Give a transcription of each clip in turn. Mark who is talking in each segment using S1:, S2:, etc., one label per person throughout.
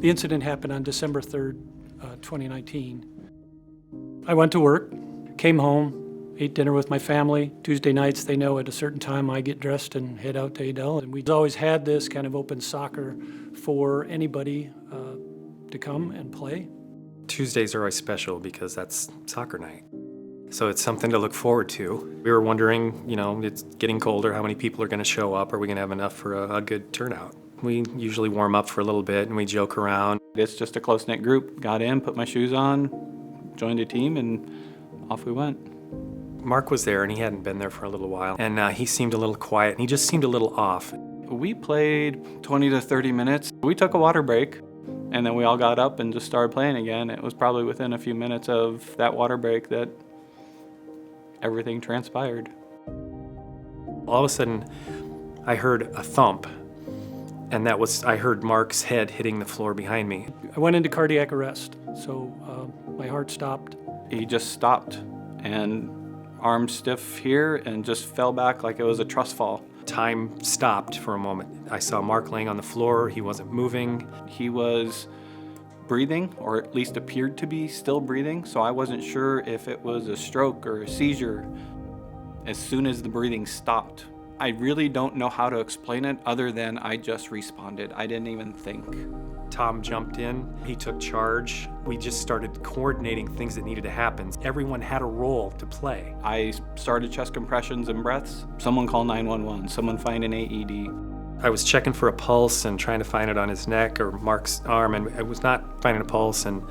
S1: The incident happened on December 3rd, 2019. I went to work, came home, ate dinner with my family. Tuesday nights, they know at a certain time I get dressed and head out to Adel. And we've always had this kind of open soccer for anybody to come and play.
S2: Tuesdays are always special because that's soccer night. So it's something to look forward to. We were wondering, it's getting colder, how many people are going to show up? Are we going to have enough for a good turnout? We usually warm up for a little bit and we joke around.
S3: It's just a close-knit group. Got in, put my shoes on, joined a team, and off we went.
S2: Mark was there and he hadn't been there for a little while. And he seemed a little quiet and he just seemed a little off.
S3: We played 20 to 30 minutes. We took a water break and then we all got up and just started playing again. It was probably within a few minutes of that water break that everything transpired.
S2: All of a sudden, I heard a thump. And I heard Mark's head hitting the floor behind me.
S1: I went into cardiac arrest, so my heart stopped.
S3: He just stopped and arms stiff here and just fell back like it was a trust fall.
S2: Time stopped for a moment. I saw Mark laying on the floor. He wasn't moving.
S3: He was breathing, or at least appeared to be still breathing, so I wasn't sure if it was a stroke or a seizure. As soon as the breathing stopped, I really don't know how to explain it other than I just responded. I didn't even think.
S2: Tom jumped in, he took charge. We just started coordinating things that needed to happen. Everyone had a role to play.
S3: I started chest compressions and breaths. Someone call 911, someone find an AED.
S2: I was checking for a pulse and trying to find it on his neck or Mark's arm, and I was not finding a pulse, and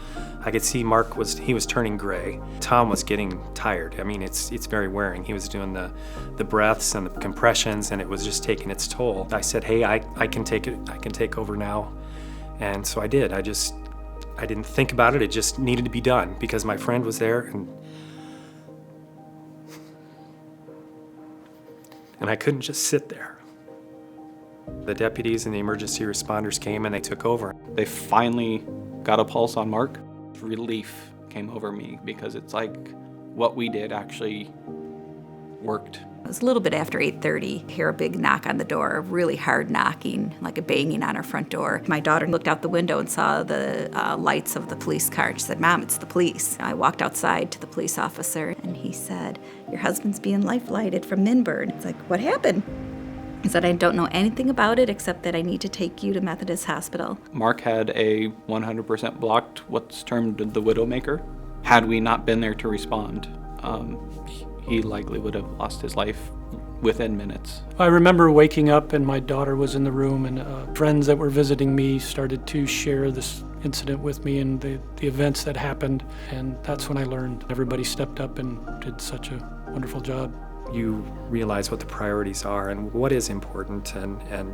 S2: I could see Mark was turning gray. Tom was getting tired. I mean, it's very wearing. He was doing the breaths and the compressions, and it was just taking its toll. I said, hey, I can take it. I can take over now. And so I did. I didn't think about it. It just needed to be done because my friend was there, and I couldn't just sit there. The deputies and the emergency responders came and they took over.
S3: They finally got a pulse on Mark. Relief came over me because it's like what we did actually worked.
S4: It was a little bit after 8:30. I hear a big knock on the door, a really hard knocking, like a banging on our front door. My daughter looked out the window and saw the lights of the police car. She said, "Mom, it's the police." I walked outside to the police officer and he said, "Your husband's being life-flighted from Minburn." It's like, what happened? He said, "I don't know anything about it except that I need to take you to Methodist Hospital."
S3: Mark had a 100% blocked, what's termed the widowmaker. Had we not been there to respond, he likely would have lost his life within minutes.
S1: I remember waking up and my daughter was in the room, and friends that were visiting me started to share this incident with me and the events that happened, and that's when I learned everybody stepped up and did such a wonderful job.
S2: You realize what the priorities are and what is important and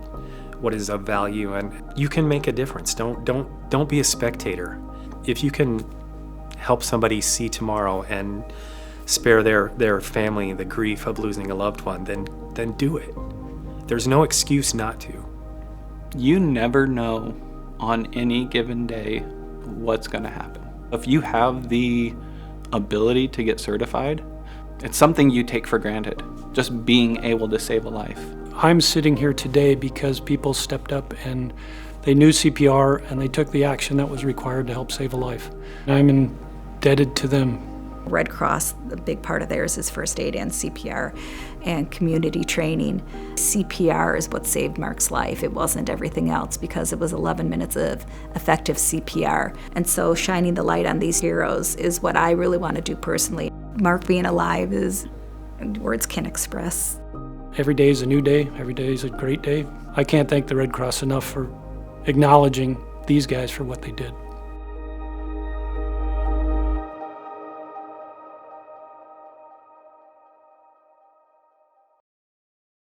S2: what is of value, and you can make a difference. Don't be a spectator. If you can help somebody see tomorrow and spare their family the grief of losing a loved one, then do it. There's no excuse not to.
S3: You never know on any given day what's going to happen. If you have the ability to get certified, it's something you take for granted, just being able to save a life.
S1: I'm sitting here today because people stepped up and they knew CPR and they took the action that was required to help save a life. I'm indebted to them.
S4: Red Cross, a big part of theirs is first aid and CPR and community training. CPR is what saved Mark's life. It wasn't everything else because it was 11 minutes of effective CPR. And so shining the light on these heroes is what I really want to do personally. Mark being alive is words can't express.
S1: Every day is a new day. Every day is a great day. I can't thank the Red Cross enough for acknowledging these guys for what they did.